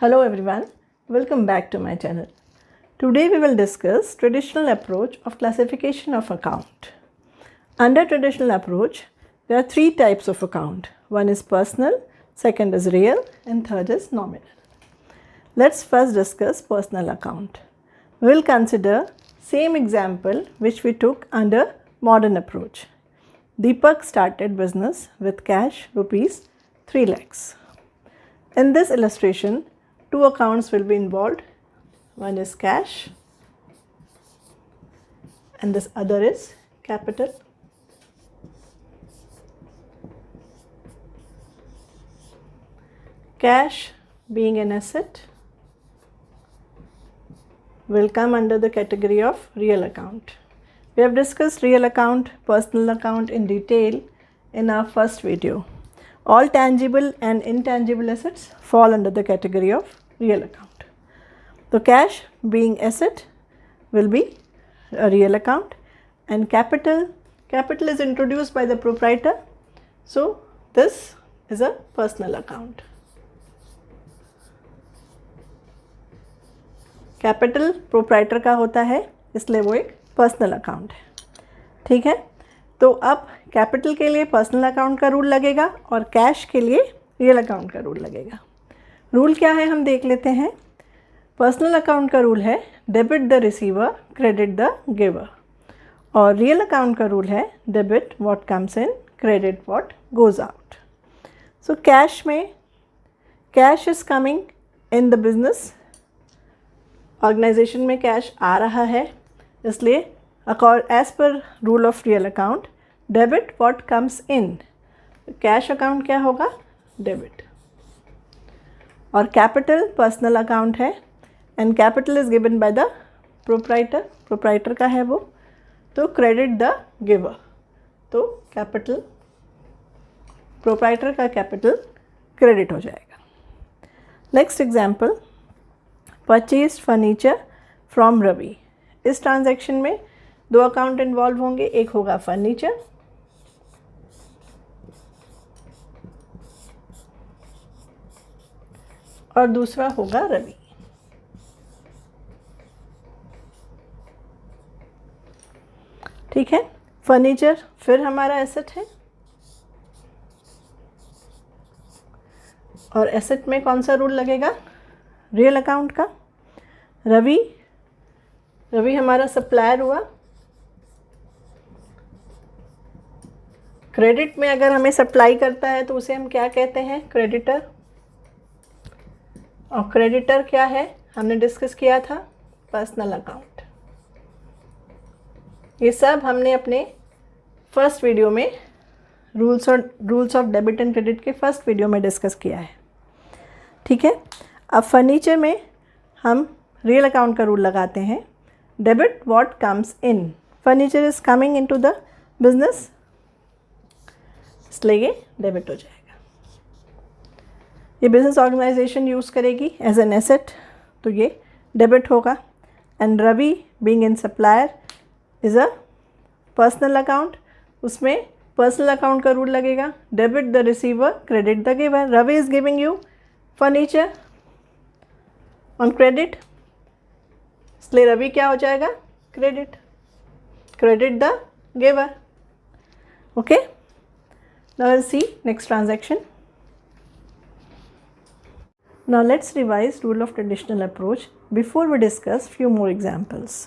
Hello everyone, welcome back to my channel. Today we will discuss traditional approach of classification of account. Under traditional approach, there are three types of account. One is personal, second is real, and third is nominal. Let's first discuss personal account. We will consider same example which we took under modern approach. Deepak started business with cash rupees 3 lakhs. In this illustration, two accounts will be involved. One is cash and this other is capital. Cash being an asset will come under the category of real account. We have discussed real account, personal account in detail in our first video. All tangible and intangible assets fall under the category of real account. So cash being asset will be a real account, and capital is introduced by the proprietor. So this is a personal account. Capital proprietor का होता है, इसलिए वो एक personal account है. ठीक है, तो अब कैपिटल के लिए पर्सनल अकाउंट का रूल लगेगा और कैश के लिए रियल अकाउंट का रूल लगेगा. रूल क्या है हम देख लेते हैं. पर्सनल अकाउंट का रूल है debit the receiver, credit the giver, और रियल अकाउंट का रूल है debit what comes in, credit what goes out. So cash में cash is coming in the business. Organisation में कैश आ रहा है, इसलिए as per rule of real account debit what comes in. Cash account क्या होगा, debit. और capital personal account है and capital is given by the proprietor का है वो, तो क्रेडिट द गिवर. तो कैपिटल प्रोप्राइटर का कैपिटल क्रेडिट हो जाएगा. Next example, purchase furniture from Ravi. इस ट्रांजैक्शन में दो अकाउंट इन्वॉल्व होंगे. एक होगा फर्नीचर और दूसरा होगा रवि. ठीक है, फर्नीचर फिर हमारा एसेट है और एसेट में कौन सा रूल लगेगा, रियल अकाउंट का. रवि हमारा सप्लायर हुआ. क्रेडिट में अगर हमें सप्लाई करता है तो उसे हम क्या कहते हैं, क्रेडिटर. और क्रेडिटर क्या है, हमने डिस्कस किया था, पर्सनल अकाउंट. ये सब हमने अपने फर्स्ट वीडियो में rules of debit and credit के फर्स्ट वीडियो में डिस्कस किया है. ठीक है, अब फर्नीचर में हम रियल अकाउंट का रूल लगाते हैं, debit what comes in. Furniture is coming into the business, इसलिए ये डेबिट हो जाएगा. ये बिजनेस ऑर्गेनाइजेशन यूज़ करेगी एज एन एसेट, तो ये डेबिट होगा. And Ravi being in supplier is a personal account, उसमें पर्सनल अकाउंट का रूल लगेगा, debit the receiver, credit the giver. Ravi is giving you furniture on credit, इसलिए रवि क्या हो जाएगा, credit the giver. Okay, now we'll see next transaction. Now let's revise rule of traditional approach before we discuss few more examples.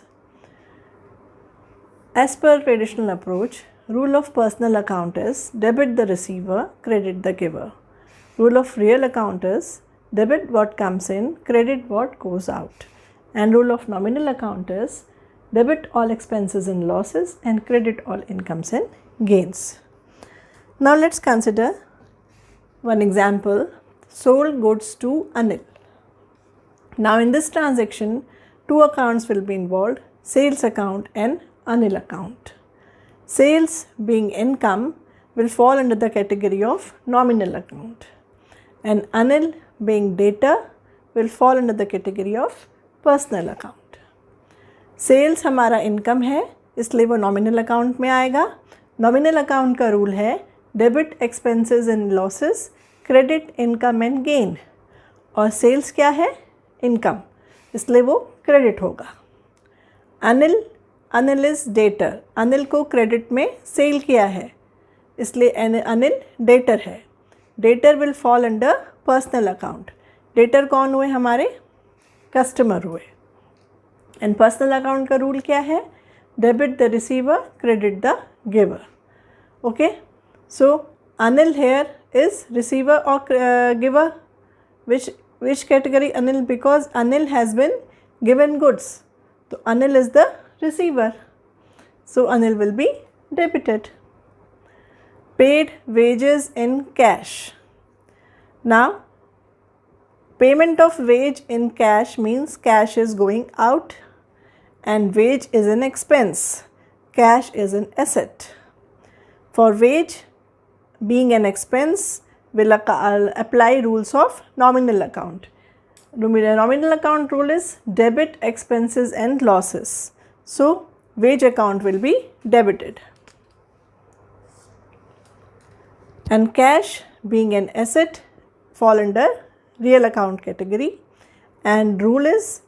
As per traditional approach, rule of personal account is debit the receiver, credit the giver. Rule of real account is debit what comes in, credit what goes out. And rule of nominal account is debit all expenses and losses and credit all incomes and gains. Now let's consider one example, sold goods to Anil. Now in this transaction, two accounts will be involved, sales account and Anil account. Sales being income will fall under the category of nominal account, and Anil being debtor will fall under the category of personal account. Sales हमारा income है, इसलिए वो nominal account में आएगा. Nominal account का rule है debit expenses and losses, credit income and gain. और sales क्या है, इनकम, इसलिए वो क्रेडिट होगा। अनिल, अनिल इज़ डेटर, अनिल को क्रेडिट में सेल किया है, इसलिए अनिल डेटर है। Debtor will fall under personal account. Debtor कौन हुए, हमारे कस्टमर हुए। एंड पर्सनल अकाउंट का रूल क्या है, debit the receiver, credit the giver. Okay, so Anil here is receiver और giver, which category Anil, because Anil has been given goods, so Anil is the receiver, so Anil will be debited. Paid wages in cash. Now payment of wage in cash means cash is going out and wage is an expense, cash is an asset. For wage being an expense will apply rules of nominal account. Nominal account rule is debit expenses and losses. So wage account will be debited. And cash being an asset fall under real account category. And rule is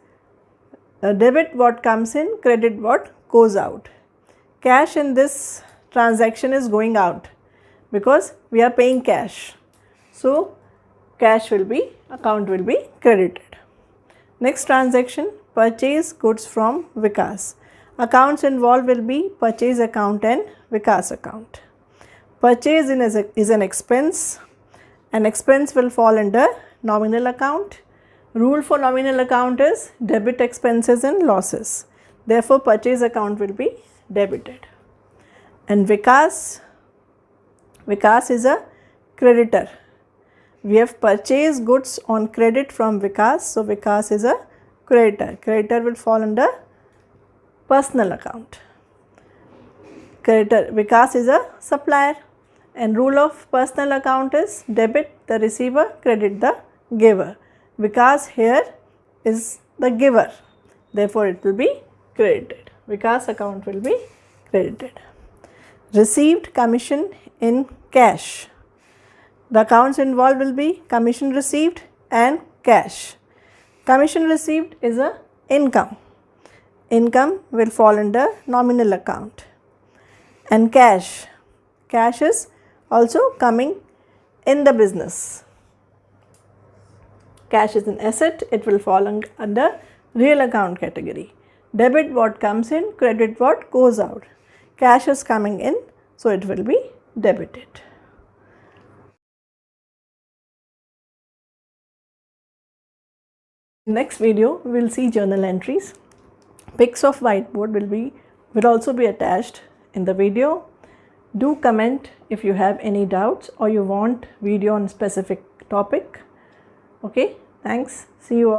debit what comes in, credit what goes out. Cash in this transaction is going out because we are paying cash. So cash will be, account will be credited. Next transaction, purchase goods from Vikas. Accounts involved will be purchase account and Vikas account. Purchase is an expense. An expense will fall under nominal account. Rule for nominal account is debit expenses and losses. Therefore purchase account will be debited. And Vikas is a creditor. We have purchased goods on credit from Vikas, so Vikas is a creditor. Creditor will fall under personal account. Creditor, Vikas is a supplier, and rule of personal account is debit the receiver, credit the giver. Vikas here is the giver, therefore it will be credited. Vikas account will be credited. Received commission in cash. The accounts involved will be commission received and cash. Commission received is a income. Income will fall under nominal account. And cash is also coming in the business. Cash is an asset, it will fall under real account category. Debit what comes in, credit what goes out. Cash is coming in, so it will be debited. Next video we will see journal entries. Pics of whiteboard will also be attached in the video. Do comment if you have any doubts or you want video on specific topic. Okay, thanks. See you all.